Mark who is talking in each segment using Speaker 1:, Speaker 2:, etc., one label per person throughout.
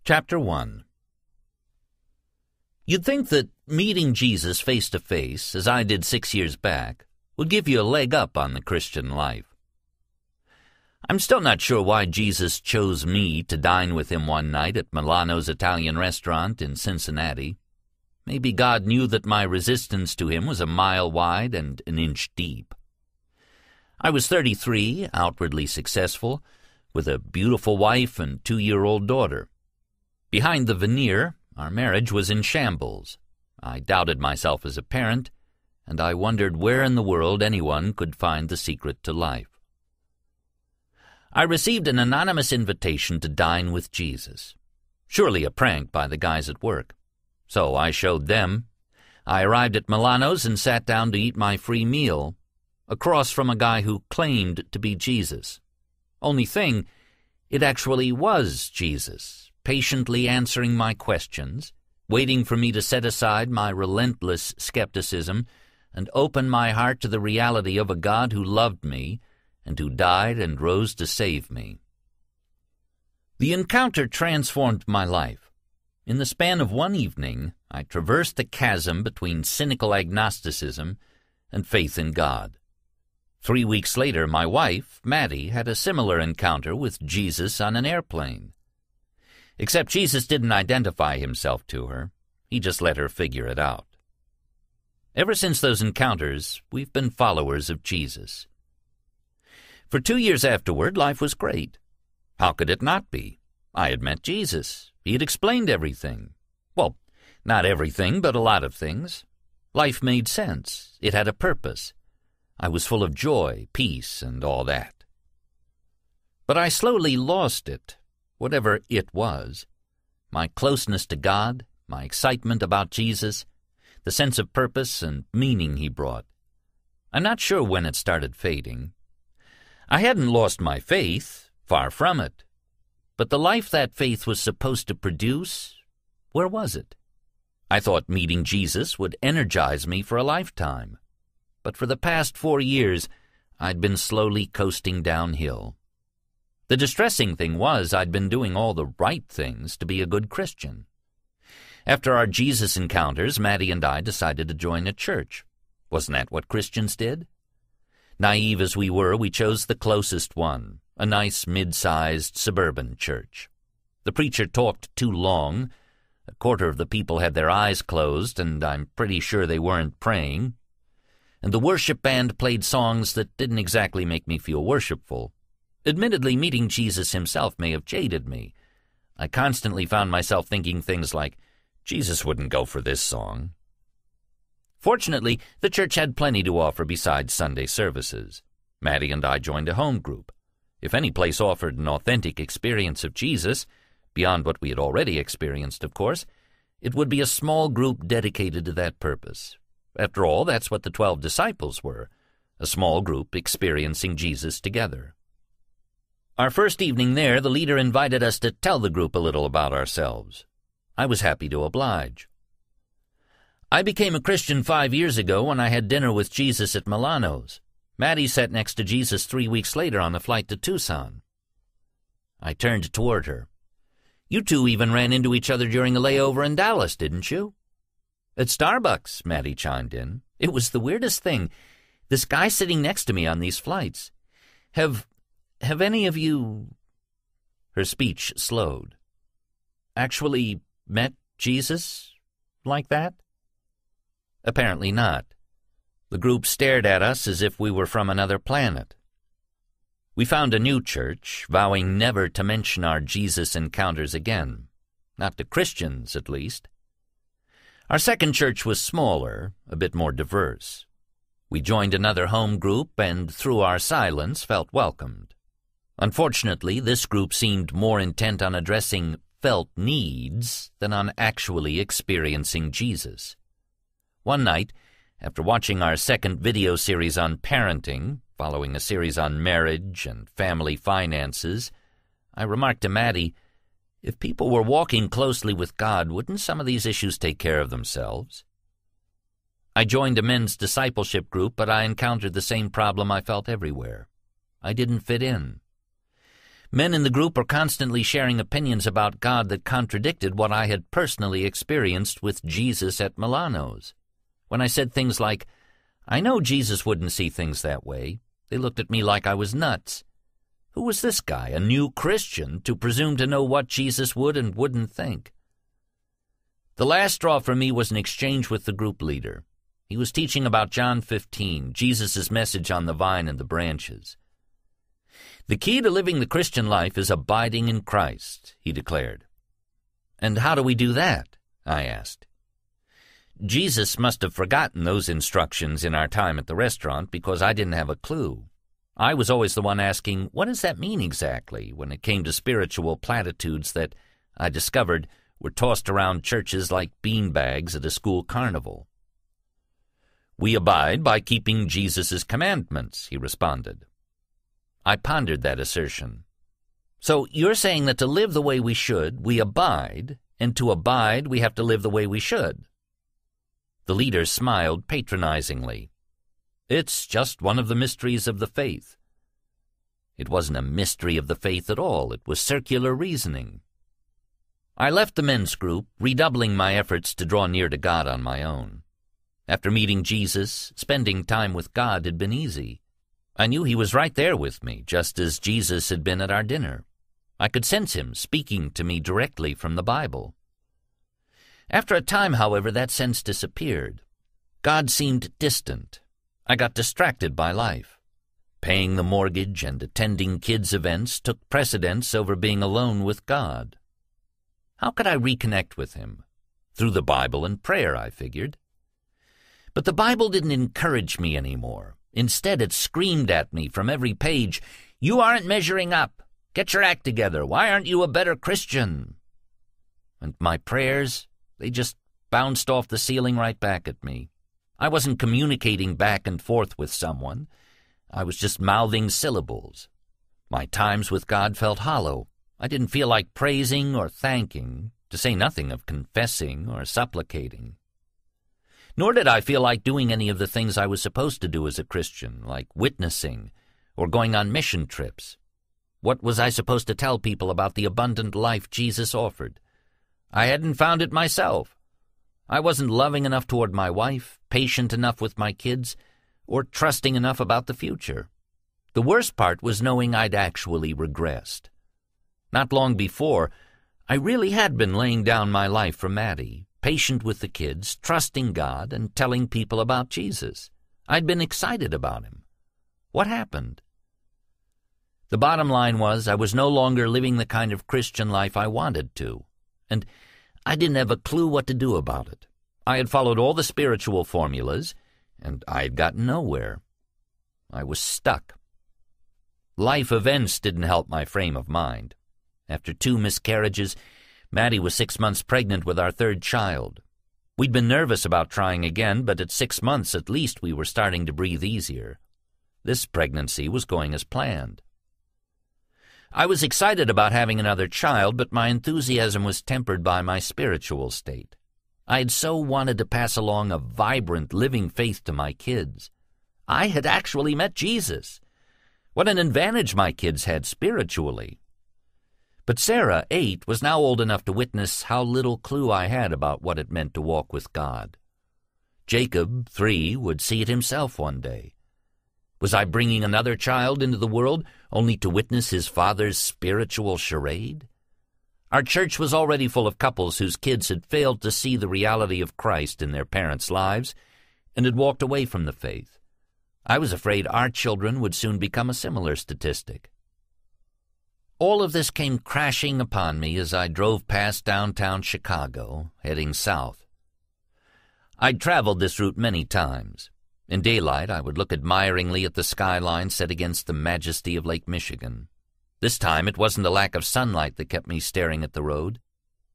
Speaker 1: Chapter 1. You'd think that meeting Jesus face to face, as I did 6 years back, would give you a leg up on the Christian life. I'm still not sure why Jesus chose me to dine with him one night at Milano's Italian restaurant in Cincinnati. Maybe God knew that my resistance to him was a mile wide and an inch deep. I was 33, outwardly successful, with a beautiful wife and 2-year-old daughter. Behind the veneer, our marriage was in shambles. I doubted myself as a parent, and I wondered where in the world anyone could find the secret to life. I received an anonymous invitation to dine with Jesus. Surely a prank by the guys at work. So I showed them. I arrived at Milano's and sat down to eat my free meal, across from a guy who claimed to be Jesus. Only thing, it actually was Jesus, patiently answering my questions, waiting for me to set aside my relentless skepticism and open my heart to the reality of a God who loved me and who died and rose to save me. The encounter transformed my life. In the span of one evening, I traversed the chasm between cynical agnosticism and faith in God. 3 weeks later, my wife, Maddie, had a similar encounter with Jesus on an airplane. Except Jesus didn't identify himself to her. He just let her figure it out. Ever since those encounters, we've been followers of Jesus. For 2 years afterward, life was great. How could it not be? I had met Jesus. He had explained everything. Well, not everything, but a lot of things. Life made sense. It had a purpose. I was full of joy, peace, and all that. But I slowly lost it, whatever it was. My closeness to God, my excitement about Jesus, the sense of purpose and meaning he brought. I'm not sure when it started fading. I hadn't lost my faith, far from it. But the life that faith was supposed to produce, where was it? I thought meeting Jesus would energize me for a lifetime. But for the past 4 years, I'd been slowly coasting downhill. The distressing thing was I'd been doing all the right things to be a good Christian. After our Jesus encounters, Maddie and I decided to join a church. Wasn't that what Christians did? Naive as we were, we chose the closest one, a nice mid-sized suburban church. The preacher talked too long. A quarter of the people had their eyes closed, and I'm pretty sure they weren't praying. And the worship band played songs that didn't exactly make me feel worshipful. Admittedly, meeting Jesus himself may have jaded me. I constantly found myself thinking things like, Jesus wouldn't go for this song. Fortunately, the church had plenty to offer besides Sunday services. Maddie and I joined a home group. If any place offered an authentic experience of Jesus, beyond what we had already experienced, of course, it would be a small group dedicated to that purpose. After all, that's what the 12 disciples were, a small group experiencing Jesus together. Our first evening there, the leader invited us to tell the group a little about ourselves. I was happy to oblige. I became a Christian 5 years ago when I had dinner with Jesus at Milano's. Maddie sat next to Jesus 3 weeks later on the flight to Tucson. I turned toward her. You two even ran into each other during a layover in Dallas, didn't you? At Starbucks, Maddie chimed in. It was the weirdest thing. This guy sitting next to me on these flights. Have any of you... Her speech slowed. Actually met Jesus like that? Apparently not. The group stared at us as if we were from another planet. We found a new church, vowing never to mention our Jesus encounters again. Not to Christians, at least. Our second church was smaller, a bit more diverse. We joined another home group and, through our silence, felt welcomed. Unfortunately, this group seemed more intent on addressing felt needs than on actually experiencing Jesus. One night, after watching our second video series on parenting, following a series on marriage and family finances, I remarked to Maddie, if people were walking closely with God, wouldn't some of these issues take care of themselves? I joined a men's discipleship group, but I encountered the same problem I felt everywhere. I didn't fit in. Men in the group were constantly sharing opinions about God that contradicted what I had personally experienced with Jesus at Milano's. When I said things like, "I know Jesus wouldn't see things that way," they looked at me like I was nuts. Who was this guy, a new Christian, to presume to know what Jesus would and wouldn't think? The last straw for me was an exchange with the group leader. He was teaching about John 15, Jesus' message on the vine and the branches. "The key to living the Christian life is abiding in Christ," he declared. "And how do we do that?" I asked. Jesus must have forgotten those instructions in our time at the restaurant because I didn't have a clue. I was always the one asking, "What does that mean exactly?" when it came to spiritual platitudes that, I discovered, were tossed around churches like beanbags at a school carnival. "We abide by keeping Jesus' commandments," he responded. I pondered that assertion. "So you're saying that to live the way we should, we abide, and to abide we have to live the way we should?" The leader smiled patronizingly. "It's just one of the mysteries of the faith." It wasn't a mystery of the faith at all. It was circular reasoning. I left the men's group, redoubling my efforts to draw near to God on my own. After meeting Jesus, spending time with God had been easy. I knew he was right there with me, just as Jesus had been at our dinner. I could sense him speaking to me directly from the Bible. After a time, however, that sense disappeared. God seemed distant. I got distracted by life. Paying the mortgage and attending kids' events took precedence over being alone with God. How could I reconnect with him? Through the Bible and prayer, I figured. But the Bible didn't encourage me anymore. Instead, it screamed at me from every page, "You aren't measuring up. Get your act together. Why aren't you a better Christian?" And my prayers, they just bounced off the ceiling right back at me. I wasn't communicating back and forth with someone. I was just mouthing syllables. My times with God felt hollow. I didn't feel like praising or thanking, to say nothing of confessing or supplicating. Nor did I feel like doing any of the things I was supposed to do as a Christian, like witnessing or going on mission trips. What was I supposed to tell people about the abundant life Jesus offered? I hadn't found it myself. I wasn't loving enough toward my wife, patient enough with my kids, or trusting enough about the future. The worst part was knowing I'd actually regressed. Not long before, I really had been laying down my life for Maddie, patient with the kids, trusting God, and telling people about Jesus. I'd been excited about him. What happened? The bottom line was I was no longer living the kind of Christian life I wanted to, and I didn't have a clue what to do about it. I had followed all the spiritual formulas, and I had gotten nowhere. I was stuck. Life events didn't help my frame of mind. After 2 miscarriages, Maddie was 6 months pregnant with our 3rd child. We'd been nervous about trying again, but at 6 months at least we were starting to breathe easier. This pregnancy was going as planned. I was excited about having another child, but my enthusiasm was tempered by my spiritual state. I had so wanted to pass along a vibrant, living faith to my kids. I had actually met Jesus. What an advantage my kids had spiritually. But Sarah, 8, was now old enough to witness how little clue I had about what it meant to walk with God. Jacob, 3, would see it himself one day. Was I bringing another child into the world only to witness his father's spiritual charade? Our church was already full of couples whose kids had failed to see the reality of Christ in their parents' lives and had walked away from the faith. I was afraid our children would soon become a similar statistic. All of this came crashing upon me as I drove past downtown Chicago, heading south. I'd traveled this route many times. In daylight, I would look admiringly at the skyline set against the majesty of Lake Michigan. This time, it wasn't the lack of sunlight that kept me staring at the road.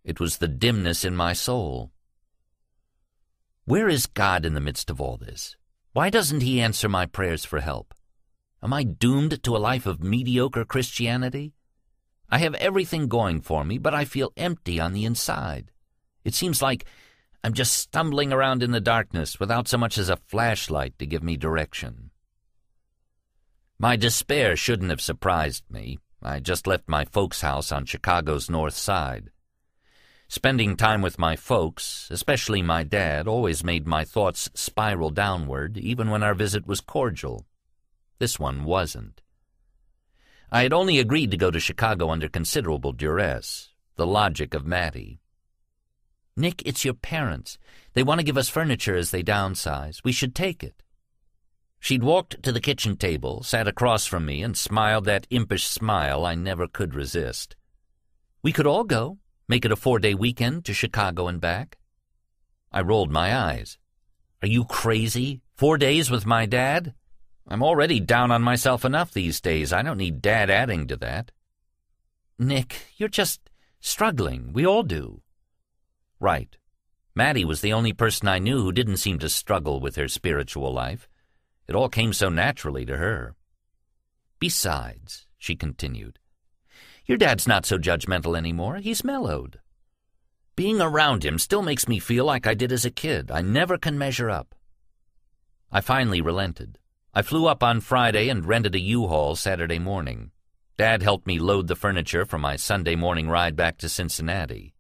Speaker 1: It was the dimness in my soul. Where is God in the midst of all this? Why doesn't he answer my prayers for help? Am I doomed to a life of mediocre Christianity? I have everything going for me, but I feel empty on the inside. It seems like I'm just stumbling around in the darkness without so much as a flashlight to give me direction. My despair shouldn't have surprised me. I just left my folks' house on Chicago's north side. Spending time with my folks, especially my dad, always made my thoughts spiral downward, even when our visit was cordial. This one wasn't. I had only agreed to go to Chicago under considerable duress, the logic of Mattie. "Nick, it's your parents. They want to give us furniture as they downsize. We should take it." She'd walked to the kitchen table, sat across from me, and smiled that impish smile I never could resist. "We could all go. Make it a 4-day weekend to Chicago and back." I rolled my eyes. "Are you crazy? 4 days with my dad? I'm already down on myself enough these days. I don't need Dad adding to that." "Nick, you're just struggling. We all do." Right. Mattie was the only person I knew who didn't seem to struggle with her spiritual life. It all came so naturally to her. "Besides," she continued, "your dad's not so judgmental anymore. He's mellowed. Being around him still makes me feel like I did as a kid. I never can measure up." I finally relented. I flew up on Friday and rented a U-Haul Saturday morning. Dad helped me load the furniture for my Sunday morning ride back to Cincinnati.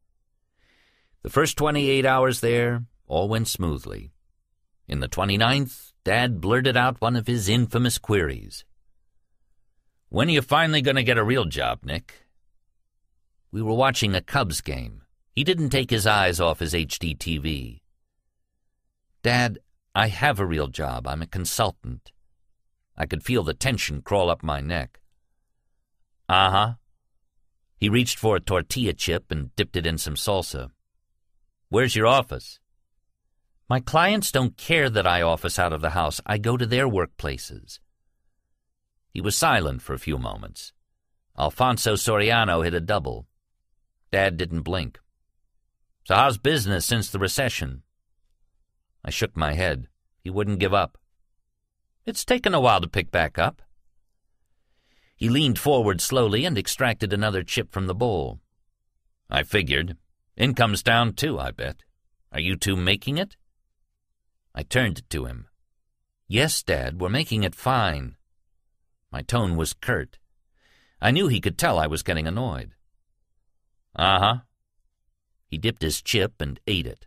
Speaker 1: The first 28 hours there, all went smoothly. In the 29th, Dad blurted out one of his infamous queries. "When are you finally going to get a real job, Nick?" We were watching a Cubs game. He didn't take his eyes off his HD TV. "Dad, I have a real job. I'm a consultant." I could feel the tension crawl up my neck. "Uh-huh." He reached for a tortilla chip and dipped it in some salsa. "Where's your office?" "My clients don't care that I office out of the house. I go to their workplaces." He was silent for a few moments. Alfonso Soriano hit a double. Dad didn't blink. "So how's business since the recession?" I shook my head. He wouldn't give up. "It's taken a while to pick back up." He leaned forward slowly and extracted another chip from the bowl. "I figured. Income's down too, I bet. Are you two making it?" I turned to him. "Yes, Dad, we're making it fine." My tone was curt. I knew he could tell I was getting annoyed. "Uh-huh." He dipped his chip and ate it.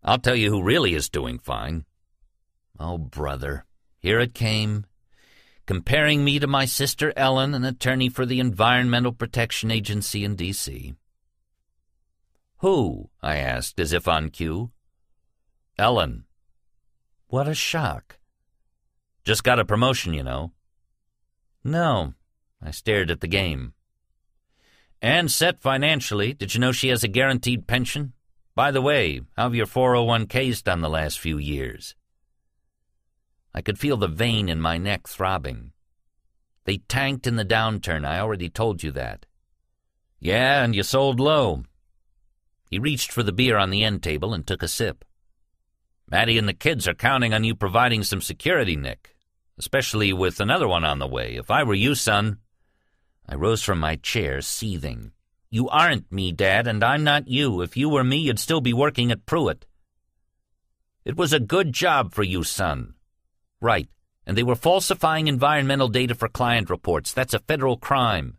Speaker 1: "I'll tell you who really is doing fine." Oh, brother. Here it came, comparing me to my sister Ellen, an attorney for the Environmental Protection Agency in D.C. "Who?" I asked, as if on cue. "Ellen." What a shock. "Just got a promotion, you know." "No." I stared at the game. "And set financially. Did you know she has a guaranteed pension? By the way, how have your 401ks done the last few years?" I could feel the vein in my neck throbbing. "They tanked in the downturn, I already told you that." "Yeah, and you sold low." He reached for the beer on the end table and took a sip. "Mattie and the kids are counting on you providing some security, Nick, especially with another one on the way. If I were you, son—" I rose from my chair, seething. "You aren't me, Dad, and I'm not you. If you were me, you'd still be working at Pruitt." "It was a good job for you, son." "Right, and they were falsifying environmental data for client reports. That's a federal crime."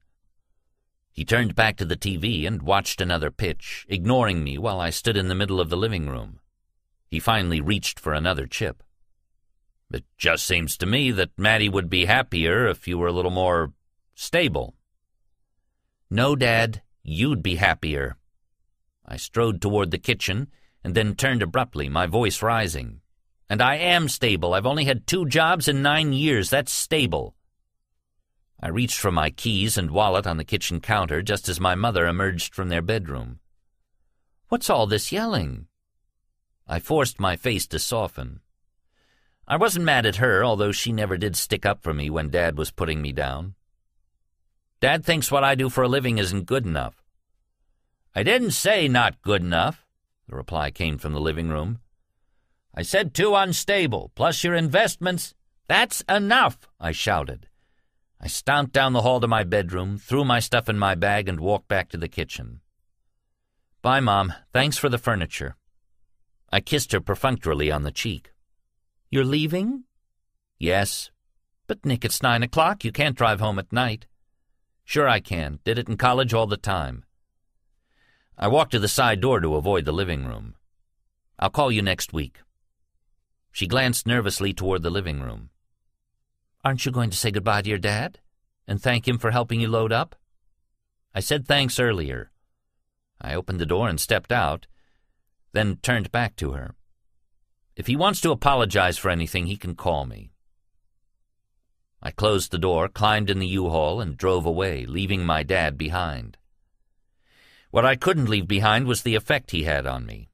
Speaker 1: He turned back to the TV and watched another pitch, ignoring me while I stood in the middle of the living room. He finally reached for another chip. "It just seems to me that Mattie would be happier if you were a little more stable." "No, Dad, you'd be happier." I strode toward the kitchen and then turned abruptly, my voice rising. "And I am stable. I've only had 2 jobs in 9 years. That's stable." I reached for my keys and wallet on the kitchen counter just as my mother emerged from their bedroom. "What's all this yelling?" I forced my face to soften. I wasn't mad at her, although she never did stick up for me when Dad was putting me down. "Dad thinks what I do for a living isn't good enough." "I didn't say not good enough," the reply came from the living room. "I said too unstable, plus your investments—" "That's enough," I shouted. I stomped down the hall to my bedroom, threw my stuff in my bag, and walked back to the kitchen. "Bye, Mom. Thanks for the furniture." I kissed her perfunctorily on the cheek. "You're leaving?" "Yes." "But, Nick, it's 9 o'clock. You can't drive home at night." Sure I can. Did it in college all the time. I walked to the side door to avoid the living room. I'll call you next week. She glanced nervously toward the living room. Aren't you going to say goodbye to your dad and thank him for helping you load up? I said thanks earlier. I opened the door and stepped out, then turned back to her. If he wants to apologize for anything, he can call me. I closed the door, climbed in the U-Haul, and drove away, leaving my dad behind. What I couldn't leave behind was the effect he had on me.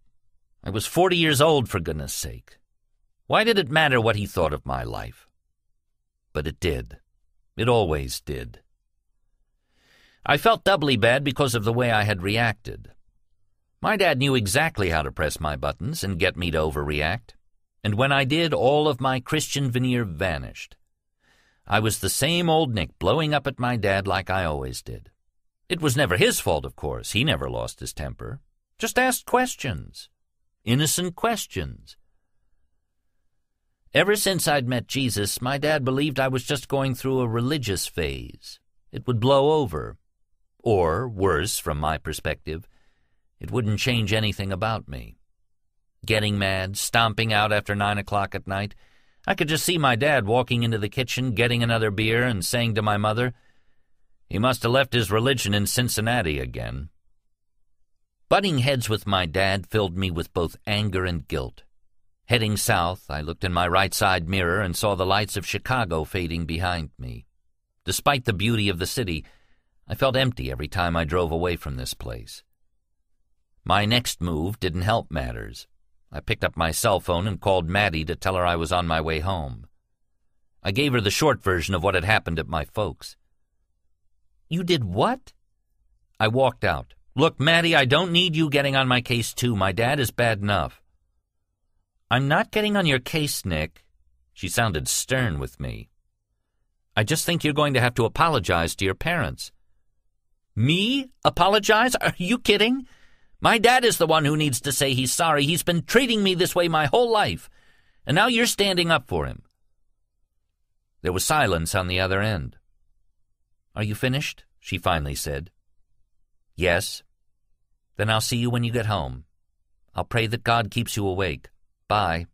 Speaker 1: I was 40 years old, for goodness sake. Why did it matter what he thought of my life? But it did. It always did. I felt doubly bad because of the way I had reacted. My dad knew exactly how to press my buttons and get me to overreact, and when I did, all of my Christian veneer vanished. I was the same old Nick, blowing up at my dad like I always did. It was never his fault, of course. He never lost his temper. Just asked questions. Innocent questions. Ever since I'd met Jesus, my dad believed I was just going through a religious phase. It would blow over. Or, worse, from my perspective, it wouldn't change anything about me. Getting mad, stomping out after 9 o'clock at night, I could just see my dad walking into the kitchen, getting another beer, and saying to my mother, he must have left his religion in Cincinnati again. Butting heads with my dad filled me with both anger and guilt. Heading south, I looked in my right side mirror and saw the lights of Chicago fading behind me. Despite the beauty of the city, I felt empty every time I drove away from this place. My next move didn't help matters. I picked up my cell phone and called Maddie to tell her I was on my way home. I gave her the short version of what had happened at my folks. You did what? I walked out. Look, Maddie, I don't need you getting on my case too. My dad is bad enough. I'm not getting on your case, Nick. She sounded stern with me. I just think you're going to have to apologize to your parents. Me? Apologize? Are you kidding? My dad is the one who needs to say he's sorry. He's been treating me this way my whole life, and now you're standing up for him. There was silence on the other end. Are you finished? She finally said. Yes. Then I'll see you when you get home. I'll pray that God keeps you awake. Bye.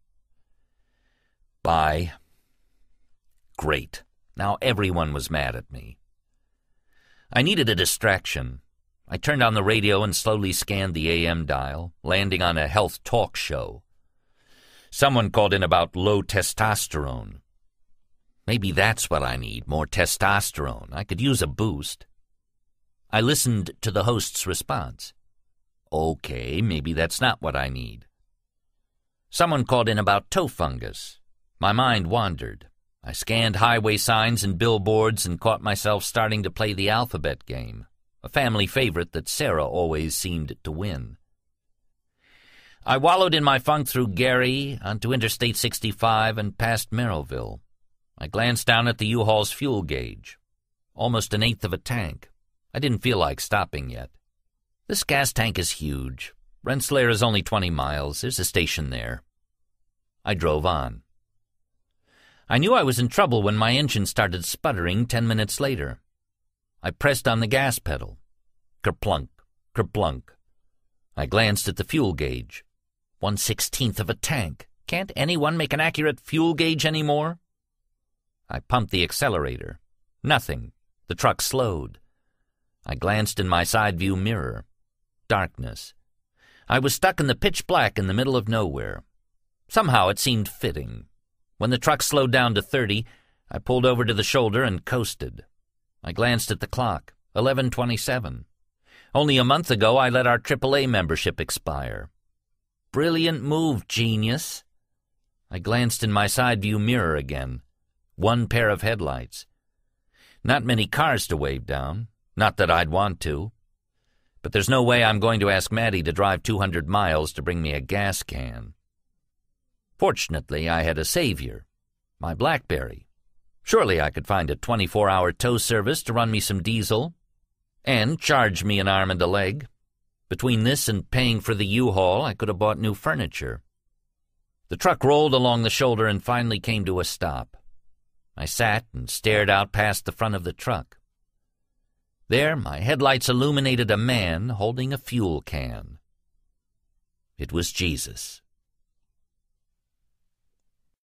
Speaker 1: Bye. Great. Now everyone was mad at me. I needed a distraction. I turned on the radio and slowly scanned the AM dial, landing on a health talk show. Someone called in about low testosterone. Maybe that's what I need, more testosterone. I could use a boost. I listened to the host's response. Okay, maybe that's not what I need. Someone called in about toe fungus. My mind wandered. I scanned highway signs and billboards and caught myself starting to play the alphabet game, a family favorite that Sarah always seemed to win. I wallowed in my funk through Gary, onto Interstate 65, and past Merrillville. I glanced down at the U-Haul's fuel gauge. Almost an eighth of a tank. I didn't feel like stopping yet. This gas tank is huge. Rensselaer is only 20 miles. There's a station there. I drove on. I knew I was in trouble when my engine started sputtering 10 minutes later. I pressed on the gas pedal. Kerplunk, kerplunk. I glanced at the fuel gauge. 1/16 of a tank. Can't anyone make an accurate fuel gauge anymore? I pumped the accelerator. Nothing. The truck slowed. I glanced in my side view mirror. Darkness. I was stuck in the pitch black in the middle of nowhere. Somehow it seemed fitting. When the truck slowed down to 30, I pulled over to the shoulder and coasted. I glanced at the clock. 11:27. Only a month ago I let our AAA membership expire. Brilliant move, genius. I glanced in my side view mirror again. One pair of headlights. Not many cars to wave down. Not that I'd want to. But there's no way I'm going to ask Maddie to drive 200 miles to bring me a gas can. Fortunately, I had a savior, my BlackBerry. Surely I could find a 24-hour tow service to run me some diesel and charge me an arm and a leg. Between this and paying for the U-Haul, I could have bought new furniture. The truck rolled along the shoulder and finally came to a stop. I sat and stared out past the front of the truck. There, my headlights illuminated a man holding a fuel can. It was Jesus.